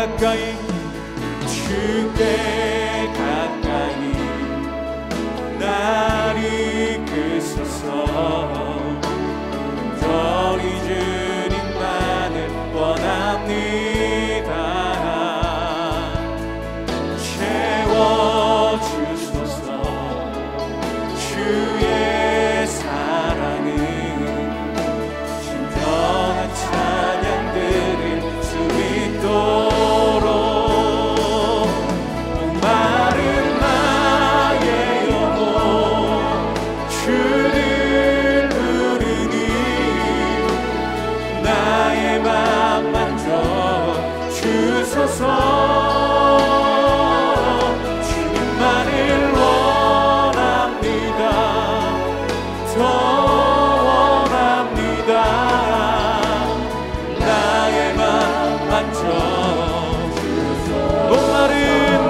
가까이 주께 가까이 날 이끄소서. 저희 주님만을 원합니다. 채워주소서. 주의 사랑은 진정한 찬양 드릴 수 있도록 목마른 나의 영혼 주를 부르니 나의 맘 만져 주소서. 주님만을 원합니다. 더 원합니다. 나의 맘 만져 목마른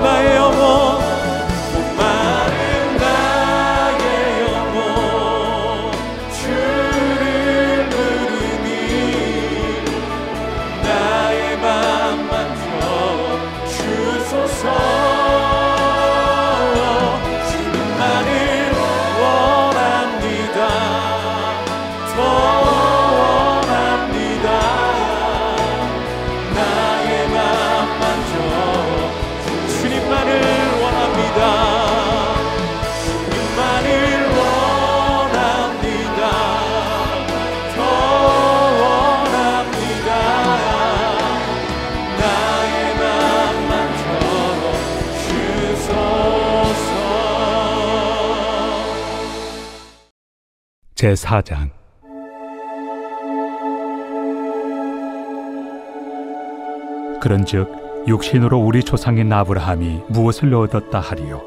나의 영혼 목마른 나의 영혼 주를 부르니 나의 맘 만져 주소서. 주님만을 원합니다. 더 원합니다. 나의 맘 만져 주님만을 원합니다. 주님만을 원합니다. 더 원합니다. 나의 맘 만져 주소서. 제4장. 그런즉 육신으로 우리 조상인 아브라함이 무엇을 얻었다 하리요?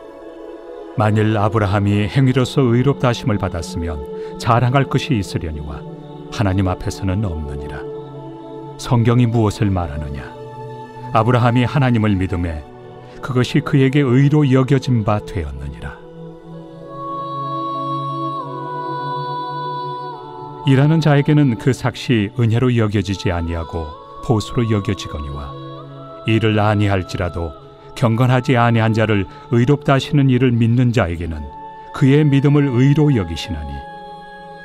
만일 아브라함이 행위로서 의롭다 하심을 받았으면 자랑할 것이 있으려니와 하나님 앞에서는 없느니라. 성경이 무엇을 말하느냐? 아브라함이 하나님을 믿음에 그것이 그에게 의로 여겨진 바 되었느니라. 일하는 자에게는 그 삭시 은혜로 여겨지지 아니하고 보수로 여겨지거니와 이를 아니할지라도 경건하지 아니한 자를 의롭다 하시는 이를 믿는 자에게는 그의 믿음을 의로 여기시나니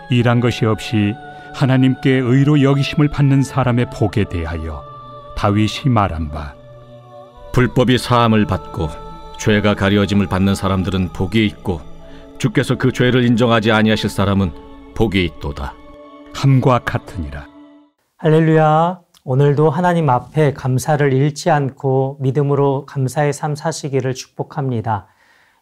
일한 것이 없이 하나님께 의로 여기심을 받는 사람의 복에 대하여 다윗이 말한 바 불법이 사함을 받고 죄가 가려짐을 받는 사람들은 복이 있고 주께서 그 죄를 인정하지 아니하실 사람은 복이 있도다 함과 같으니라. 할렐루야. 오늘도 하나님 앞에 감사를 잃지 않고 믿음으로 감사의 삶 사시기를 축복합니다.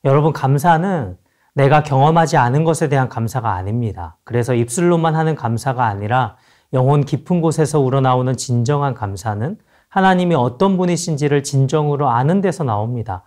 여러분, 감사는 내가 경험하지 않은 것에 대한 감사가 아닙니다. 그래서 입술로만 하는 감사가 아니라 영혼 깊은 곳에서 우러나오는 진정한 감사는 하나님이 어떤 분이신지를 진정으로 아는 데서 나옵니다.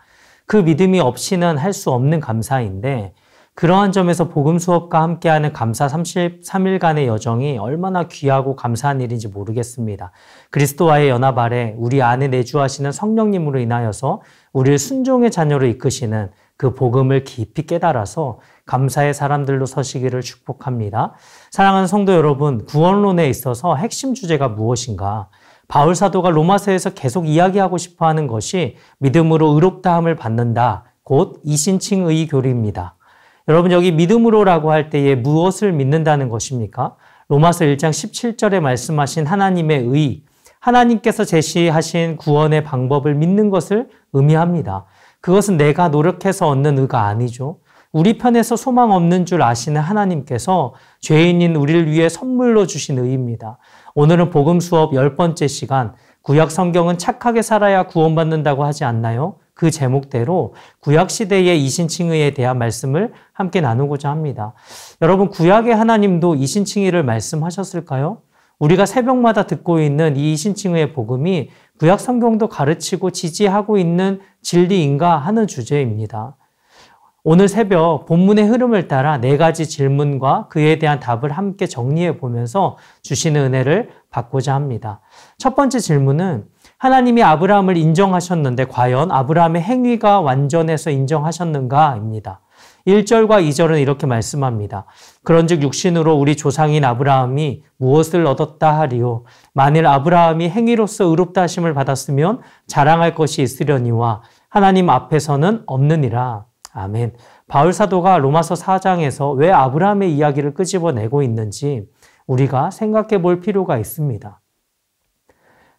그 믿음이 없이는 할 수 없는 감사인데, 그러한 점에서 복음 수업과 함께하는 감사 33일간의 여정이 얼마나 귀하고 감사한 일인지 모르겠습니다. 그리스도와의 연합 아래 우리 안에 내주하시는 성령님으로 인하여서 우리를 순종의 자녀로 이끄시는 그 복음을 깊이 깨달아서 감사의 사람들로 서시기를 축복합니다. 사랑하는 성도 여러분, 구원론에 있어서 핵심 주제가 무엇인가? 바울 사도가 로마서에서 계속 이야기하고 싶어하는 것이 믿음으로 의롭다함을 받는다, 곧 이신칭의 교리입니다. 여러분, 여기 믿음으로라고 할 때에 무엇을 믿는다는 것입니까? 로마서 1장 17절에 말씀하신 하나님의 의, 하나님께서 제시하신 구원의 방법을 믿는 것을 의미합니다. 그것은 내가 노력해서 얻는 의가 아니죠. 우리 편에서 소망 없는 줄 아시는 하나님께서 죄인인 우리를 위해 선물로 주신 의입니다. 오늘은 복음 수업 10번째 시간, 구약 성경은 착하게 살아야 구원받는다고 하지 않나요? 그 제목대로 구약시대의 이신칭의에 대한 말씀을 함께 나누고자 합니다. 여러분, 구약의 하나님도 이신칭의를 말씀하셨을까요? 우리가 새벽마다 듣고 있는 이 이신칭의의 복음이 구약 성경도 가르치고 지지하고 있는 진리인가 하는 주제입니다. 오늘 새벽 본문의 흐름을 따라 4가지 질문과 그에 대한 답을 함께 정리해 보면서 주시는 은혜를 받고자 합니다. 첫 번째 질문은 하나님이 아브라함을 인정하셨는데 과연 아브라함의 행위가 완전해서 인정하셨는가입니다. 1절과 2절은 이렇게 말씀합니다. 그런즉 육신으로 우리 조상인 아브라함이 무엇을 얻었다 하리요. 만일 아브라함이 행위로서 의롭다 하심을 받았으면 자랑할 것이 있으려니와 하나님 앞에서는 없느니라. 아멘. 바울 사도가 로마서 4장에서 왜 아브라함의 이야기를 끄집어내고 있는지 우리가 생각해 볼 필요가 있습니다.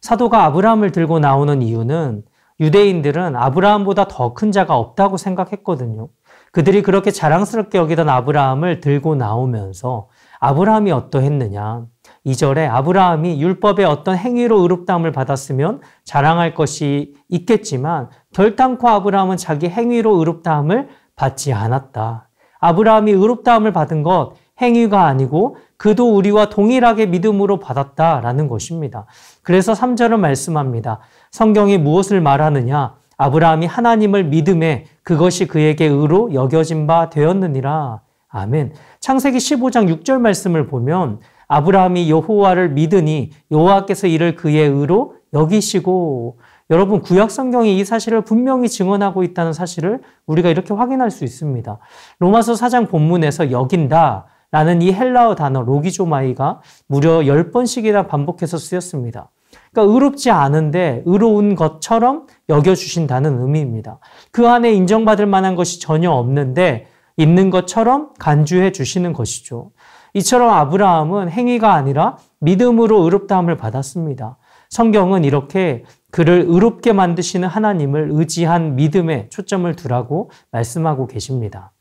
사도가 아브라함을 들고 나오는 이유는 유대인들은 아브라함보다 더 큰 자가 없다고 생각했거든요. 그들이 그렇게 자랑스럽게 여기던 아브라함을 들고 나오면서 아브라함이 어떠했느냐. 2절에 아브라함이 율법의 어떤 행위로 의롭다함을 받았으면 자랑할 것이 있겠지만 결단코 아브라함은 자기 행위로 의롭다함을 받지 않았다. 아브라함이 의롭다함을 받은 것 행위가 아니고 그도 우리와 동일하게 믿음으로 받았다라는 것입니다. 그래서 3절은 말씀합니다. 성경이 무엇을 말하느냐? 아브라함이 하나님을 믿음에 그것이 그에게 의로 여겨진 바 되었느니라. 아멘. 창세기 15장 6절 말씀을 보면 아브라함이 여호와를 믿으니 여호와께서 이를 그의 의로 여기시고, 여러분 구약 성경이 이 사실을 분명히 증언하고 있다는 사실을 우리가 이렇게 확인할 수 있습니다. 로마서 4장 본문에서 여긴다 라는 이 헬라어 단어 로기조마이가 무려 10번씩이나 반복해서 쓰였습니다. 그러니까 의롭지 않은데 의로운 것처럼 여겨주신다는 의미입니다. 그 안에 인정받을 만한 것이 전혀 없는데 있는 것처럼 간주해 주시는 것이죠. 이처럼 아브라함은 행위가 아니라 믿음으로 의롭다함을 받았습니다. 성경은 이렇게 그를 의롭게 만드시는 하나님을 의지한 믿음에 초점을 두라고 말씀하고 계십니다.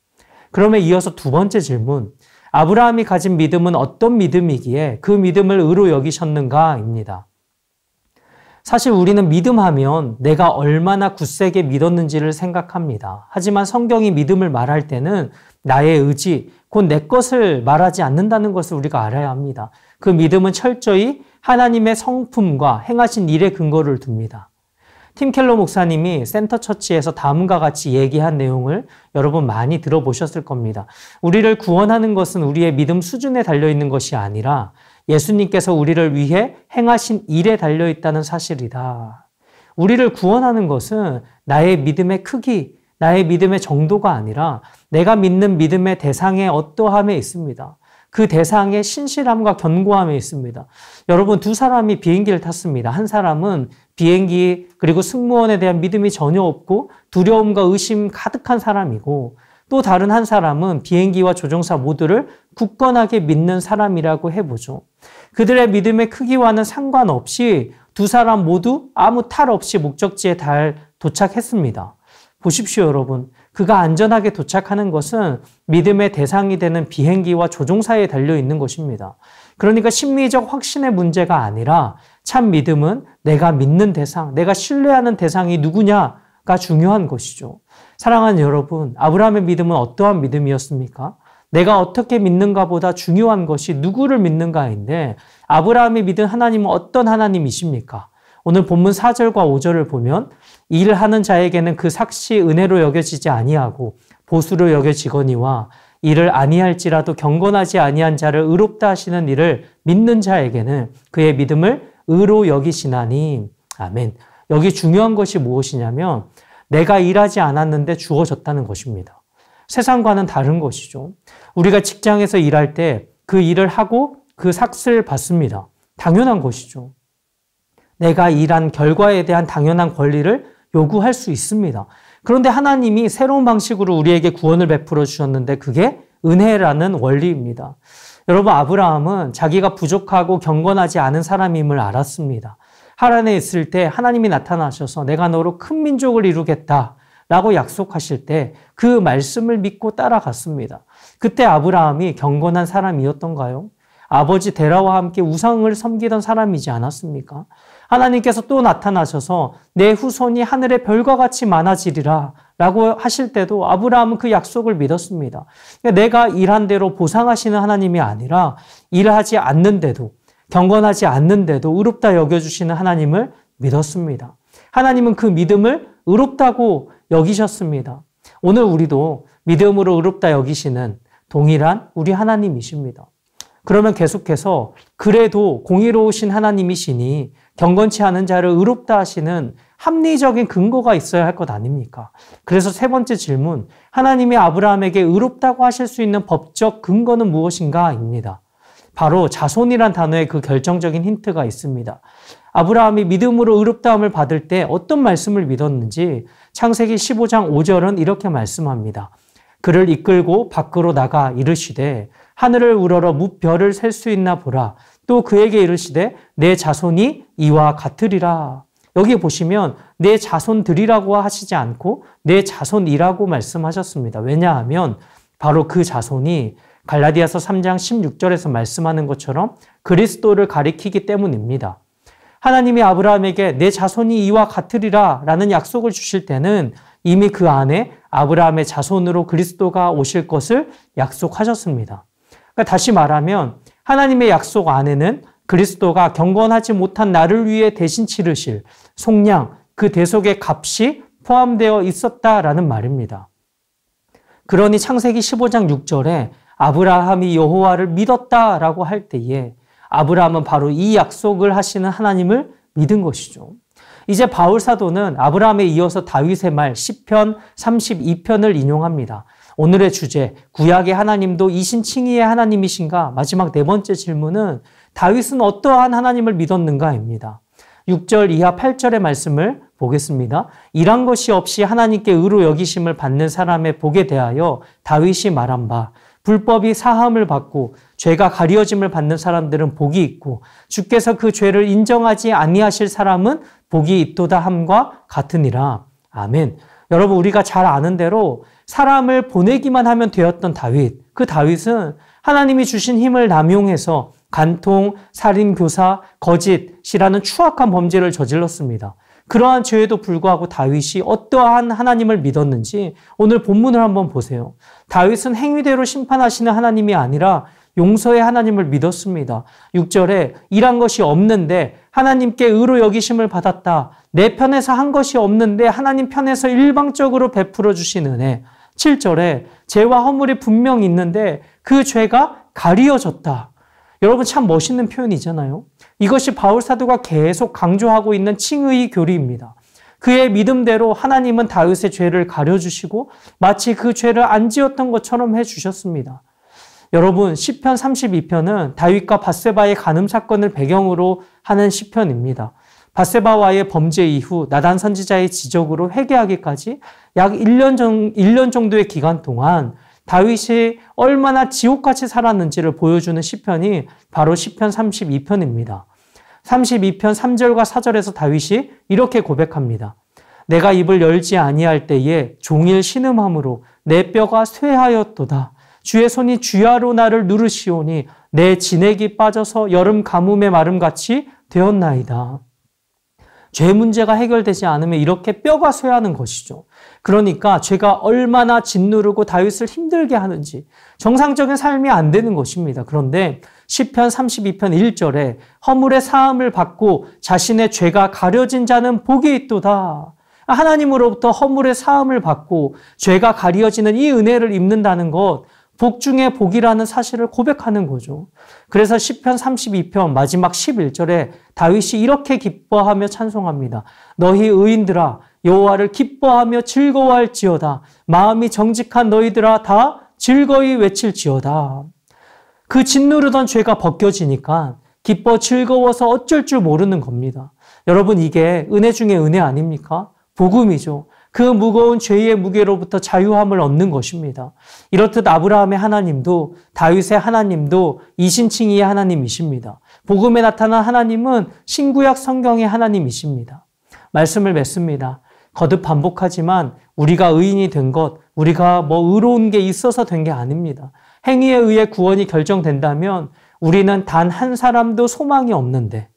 그러면 이어서 두 번째 질문, 아브라함이 가진 믿음은 어떤 믿음이기에 그 믿음을 의로 여기셨는가입니다. 사실 우리는 믿음하면 내가 얼마나 굳세게 믿었는지를 생각합니다. 하지만 성경이 믿음을 말할 때는 나의 의지, 곧 내 것을 말하지 않는다는 것을 우리가 알아야 합니다. 그 믿음은 철저히 하나님의 성품과 행하신 일에 근거를 둡니다. 팀 켈러 목사님이 센터처치에서 다음과 같이 얘기한 내용을 여러분 많이 들어보셨을 겁니다. 우리를 구원하는 것은 우리의 믿음 수준에 달려있는 것이 아니라 예수님께서 우리를 위해 행하신 일에 달려있다는 사실이다. 우리를 구원하는 것은 나의 믿음의 크기, 나의 믿음의 정도가 아니라 내가 믿는 믿음의 대상의 어떠함에 있습니다. 그 대상의 신실함과 견고함에 있습니다. 여러분, 두 사람이 비행기를 탔습니다. 한 사람은 비행기 그리고 승무원에 대한 믿음이 전혀 없고 두려움과 의심 가득한 사람이고, 또 다른 한 사람은 비행기와 조종사 모두를 굳건하게 믿는 사람이라고 해보죠. 그들의 믿음의 크기와는 상관없이 두 사람 모두 아무 탈 없이 목적지에 도착했습니다. 보십시오, 여러분. 그가 안전하게 도착하는 것은 믿음의 대상이 되는 비행기와 조종사에 달려있는 것입니다. 그러니까 심리적 확신의 문제가 아니라 참 믿음은 내가 믿는 대상, 내가 신뢰하는 대상이 누구냐가 중요한 것이죠. 사랑하는 여러분, 아브라함의 믿음은 어떠한 믿음이었습니까? 내가 어떻게 믿는가 보다 중요한 것이 누구를 믿는가인데, 아브라함이 믿은 하나님은 어떤 하나님이십니까? 오늘 본문 4절과 5절을 보면 일을 하는 자에게는 그 삭시 은혜로 여겨지지 아니하고 보수로 여겨지거니와 일을 아니할지라도 경건하지 아니한 자를 의롭다 하시는 이를 믿는 자에게는 그의 믿음을 의로 여기시나니. 아멘. 여기 중요한 것이 무엇이냐면 내가 일하지 않았는데 주어졌다는 것입니다. 세상과는 다른 것이죠. 우리가 직장에서 일할 때 그 일을 하고 그 삭스를 받습니다. 당연한 것이죠. 내가 일한 결과에 대한 당연한 권리를 요구할 수 있습니다. 그런데 하나님이 새로운 방식으로 우리에게 구원을 베풀어 주셨는데 그게 은혜라는 원리입니다. 여러분, 아브라함은 자기가 부족하고 경건하지 않은 사람임을 알았습니다. 하란에 있을 때 하나님이 나타나셔서 내가 너로 큰 민족을 이루겠다 라고 약속하실 때 그 말씀을 믿고 따라갔습니다. 그때 아브라함이 경건한 사람이었던가요? 아버지 데라와 함께 우상을 섬기던 사람이지 않았습니까? 하나님께서 또 나타나셔서 내 후손이 하늘의 별과 같이 많아지리라 라고 하실 때도 아브라함은 그 약속을 믿었습니다. 내가 일한 대로 보상하시는 하나님이 아니라 일하지 않는데도, 경건하지 않는데도 의롭다 여겨주시는 하나님을 믿었습니다. 하나님은 그 믿음을 의롭다고 여기셨습니다. 오늘 우리도 믿음으로 의롭다 여기시는 동일한 우리 하나님이십니다. 그러면 계속해서 그래도 공의로우신 하나님이시니 경건치 않은 자를 의롭다 하시는 합리적인 근거가 있어야 할 것 아닙니까? 그래서 세 번째 질문, 하나님이 아브라함에게 의롭다고 하실 수 있는 법적 근거는 무엇인가?입니다. 바로 자손이란 단어에 그 결정적인 힌트가 있습니다. 아브라함이 믿음으로 의롭다함을 받을 때 어떤 말씀을 믿었는지 창세기 15장 5절은 이렇게 말씀합니다. 그를 이끌고 밖으로 나가 이르시되 하늘을 우러러 무별을 셀 수 있나 보라. 또 그에게 이르시되 내 자손이 이와 같으리라. 여기 보시면 내 자손들이라고 하시지 않고 내 자손이라고 말씀하셨습니다. 왜냐하면 바로 그 자손이 갈라디아서 3장 16절에서 말씀하는 것처럼 그리스도를 가리키기 때문입니다. 하나님이 아브라함에게 내 자손이 이와 같으리라 라는 약속을 주실 때는 이미 그 안에 아브라함의 자손으로 그리스도가 오실 것을 약속하셨습니다. 그러니까 다시 말하면 하나님의 약속 안에는 그리스도가 경건하지 못한 나를 위해 대신 치르실 속량, 그 대속의 값이 포함되어 있었다라는 말입니다. 그러니 창세기 15장 6절에 아브라함이 여호와를 믿었다라고 할 때에 아브라함은 바로 이 약속을 하시는 하나님을 믿은 것이죠. 이제 바울 사도는 아브라함에 이어서 다윗의 말 시편 32편을 인용합니다. 오늘의 주제, 구약의 하나님도 이신칭의의 하나님이신가? 마지막 네 번째 질문은 다윗은 어떠한 하나님을 믿었는가입니다. 6절 이하 8절의 말씀을 보겠습니다. 일한 것이 없이 하나님께 의로 여기심을 받는 사람의 복에 대하여 다윗이 말한 바 불법이 사함을 받고 죄가 가려짐을 받는 사람들은 복이 있고 주께서 그 죄를 인정하지 아니하실 사람은 복이 있도다 함과 같으니라. 아멘. 여러분, 우리가 잘 아는 대로 사람을 보내기만 하면 되었던 다윗, 그 다윗은 하나님이 주신 힘을 남용해서 간통, 살인, 교사, 거짓이라는 추악한 범죄를 저질렀습니다. 그러한 죄에도 불구하고 다윗이 어떠한 하나님을 믿었는지 오늘 본문을 한번 보세요. 다윗은 행위대로 심판하시는 하나님이 아니라 용서의 하나님을 믿었습니다. 6절에 일한 것이 없는데 하나님께 의로 여기심을 받았다. 내 편에서 한 것이 없는데 하나님 편에서 일방적으로 베풀어 주신 은혜. 7절에 죄와 허물이 분명히 있는데 그 죄가 가리어졌다. 여러분, 참 멋있는 표현이잖아요. 이것이 바울 사도가 계속 강조하고 있는 칭의 교리입니다. 그의 믿음대로 하나님은 다윗의 죄를 가려주시고 마치 그 죄를 안 지었던 것처럼 해주셨습니다. 여러분, 시편 32편은 다윗과 bat세바의 간음 사건을 배경으로 하는 시편입니다. bat세바와의 범죄 이후 나단 선지자의 지적으로 회개하기까지 약 1년 정도의 기간 동안 다윗이 얼마나 지옥같이 살았는지를 보여주는 시편이 바로 시편 32편입니다. 32편 3절과 4절에서 다윗이 이렇게 고백합니다. 내가 입을 열지 아니할 때에 종일 신음함으로 내 뼈가 쇠하였도다. 주의 손이 쥐하로 나를 누르시오니 내 진액이 빠져서 여름 가뭄의 마름같이 되었나이다. 죄 문제가 해결되지 않으면 이렇게 뼈가 쇠하는 것이죠. 그러니까 죄가 얼마나 짓누르고 다윗을 힘들게 하는지 정상적인 삶이 안 되는 것입니다. 그런데 시편 32편 1절에 허물의 사함을 받고 자신의 죄가 가려진 자는 복이 있도다. 하나님으로부터 허물의 사함을 받고 죄가 가려지는 이 은혜를 입는다는 것, 복 중에 복이라는 사실을 고백하는 거죠. 그래서 시편 32편 마지막 11절에 다윗이 이렇게 기뻐하며 찬송합니다. 너희 의인들아 여호와를 기뻐하며 즐거워할지어다. 마음이 정직한 너희들아 다 즐거이 외칠지어다. 그 짓누르던 죄가 벗겨지니까 기뻐 즐거워서 어쩔 줄 모르는 겁니다. 여러분, 이게 은혜 중에 은혜 아닙니까? 복음이죠. 그 무거운 죄의 무게로부터 자유함을 얻는 것입니다. 이렇듯 아브라함의 하나님도 다윗의 하나님도 이신칭의의 하나님이십니다. 복음에 나타난 하나님은 신구약 성경의 하나님이십니다. 말씀을 맺습니다. 거듭 반복하지만 우리가 의인이 된 것, 우리가 의로운 게 있어서 된 게 아닙니다. 행위에 의해 구원이 결정된다면 우리는 단 한 사람도 소망이 없는데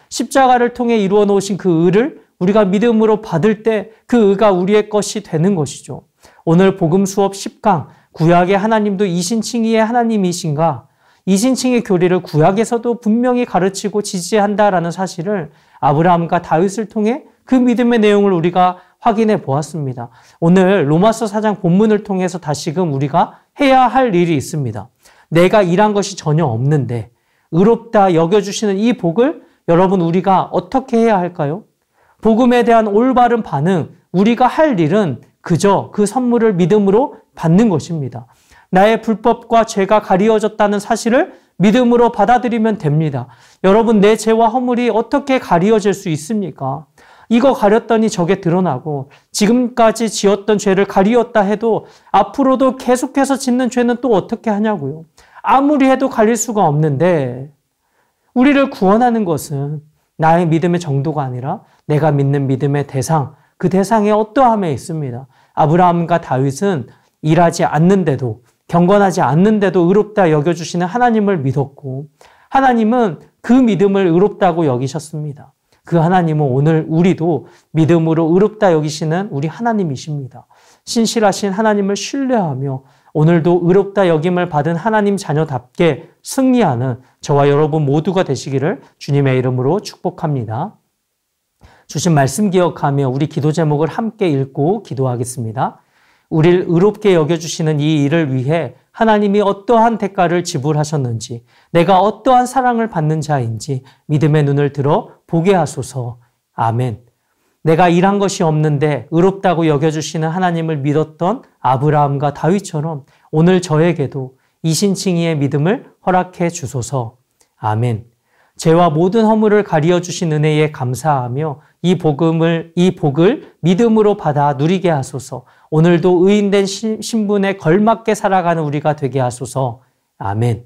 십자가를 통해 이루어 놓으신 그 의를 우리가 믿음으로 받을 때 그 의가 우리의 것이 되는 것이죠. 오늘 복음 수업 10강, 구약의 하나님도 이신칭의의 하나님이신가? 이신칭의 교리를 구약에서도 분명히 가르치고 지지한다라는 사실을 아브라함과 다윗을 통해 그 믿음의 내용을 우리가 확인해 보았습니다. 오늘 로마서 4장 본문을 통해서 다시금 우리가 해야 할 일이 있습니다. 내가 일한 것이 전혀 없는데 의롭다 여겨주시는 이 복을 여러분 우리가 어떻게 해야 할까요? 복음에 대한 올바른 반응, 우리가 할 일은 그저 그 선물을 믿음으로 받는 것입니다. 나의 불법과 죄가 가리워졌다는 사실을 믿음으로 받아들이면 됩니다. 여러분, 내 죄와 허물이 어떻게 가리워질 수 있습니까? 이거 가렸더니 저게 드러나고 지금까지 지었던 죄를 가리웠다 해도 앞으로도 계속해서 짓는 죄는 또 어떻게 하냐고요. 아무리 해도 가릴 수가 없는데 우리를 구원하는 것은 나의 믿음의 정도가 아니라 내가 믿는 믿음의 대상, 그 대상에 어떠함에 있습니다. 아브라함과 다윗은 일하지 않는데도, 경건하지 않는데도 의롭다 여겨주시는 하나님을 믿었고 하나님은 그 믿음을 의롭다고 여기셨습니다. 그 하나님은 오늘 우리도 믿음으로 의롭다 여기시는 우리 하나님이십니다. 신실하신 하나님을 신뢰하며 오늘도 의롭다 여김을 받은 하나님 자녀답게 승리하는 저와 여러분 모두가 되시기를 주님의 이름으로 축복합니다. 주신 말씀 기억하며 우리 기도 제목을 함께 읽고 기도하겠습니다. 우리를 의롭게 여겨주시는 이 일을 위해 하나님이 어떠한 대가를 지불하셨는지, 내가 어떠한 사랑을 받는 자인지 믿음의 눈을 들어 보게 하소서. 아멘. 내가 일한 것이 없는데 의롭다고 여겨주시는 하나님을 믿었던 아브라함과 다윗처럼 오늘 저에게도 이신칭의의 믿음을 허락해 주소서. 아멘. 죄와 모든 허물을 가리어 주신 은혜에 감사하며 이 복을 믿음으로 받아 누리게 하소서. 오늘도 의인된 신분에 걸맞게 살아가는 우리가 되게 하소서. 아멘.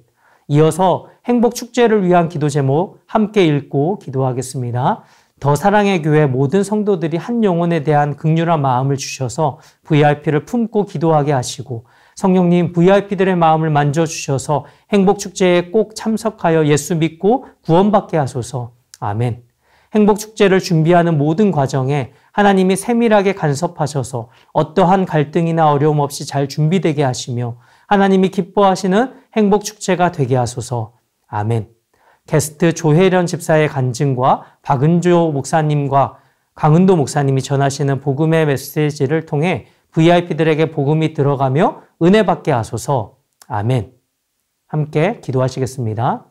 이어서 행복 축제를 위한 기도 제목 함께 읽고 기도하겠습니다. 더 사랑의 교회 모든 성도들이 한 영혼에 대한 긍휼한 마음을 주셔서 VIP를 품고 기도하게 하시고 성령님 VIP들의 마음을 만져주셔서 행복축제에 꼭 참석하여 예수 믿고 구원받게 하소서. 아멘. 행복축제를 준비하는 모든 과정에 하나님이 세밀하게 간섭하셔서 어떠한 갈등이나 어려움 없이 잘 준비되게 하시며 하나님이 기뻐하시는 행복축제가 되게 하소서. 아멘. 게스트 조혜련 집사의 간증과 박은조 목사님과 강은도 목사님이 전하시는 복음의 메시지를 통해 VIP들에게 복음이 들어가며 은혜 받게 하소서. 아멘. 함께 기도하시겠습니다.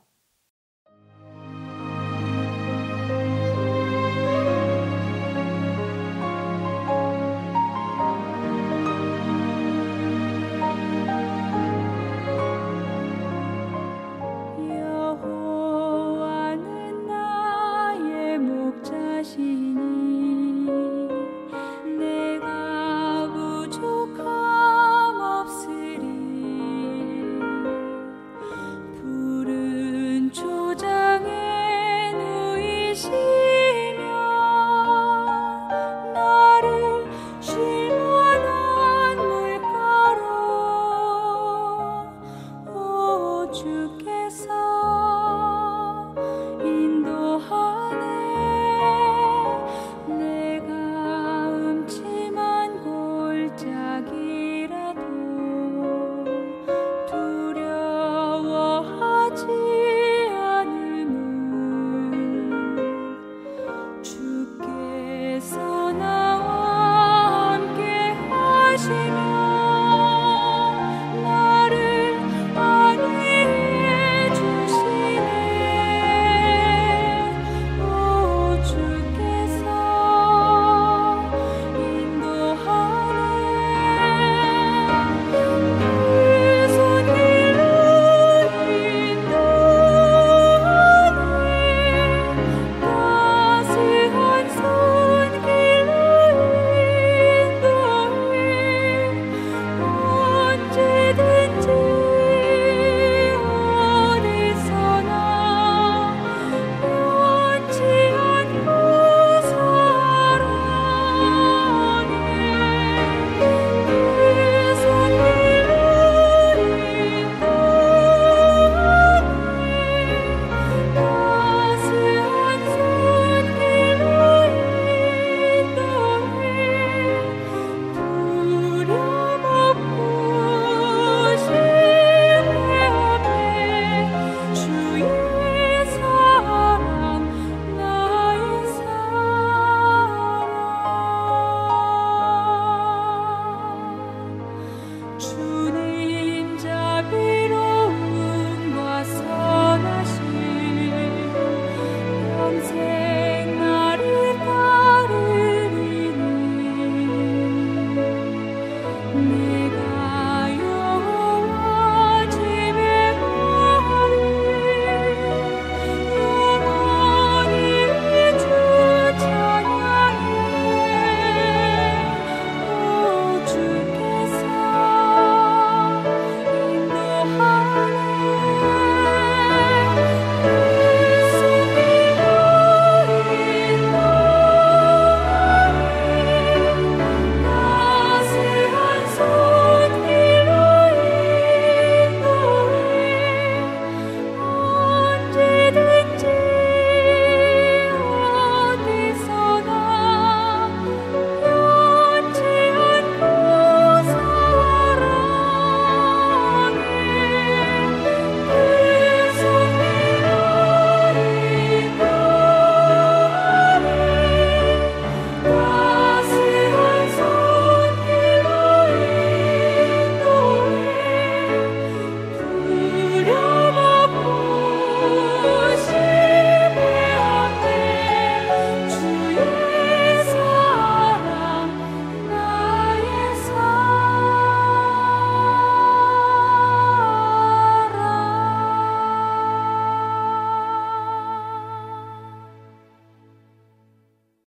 주께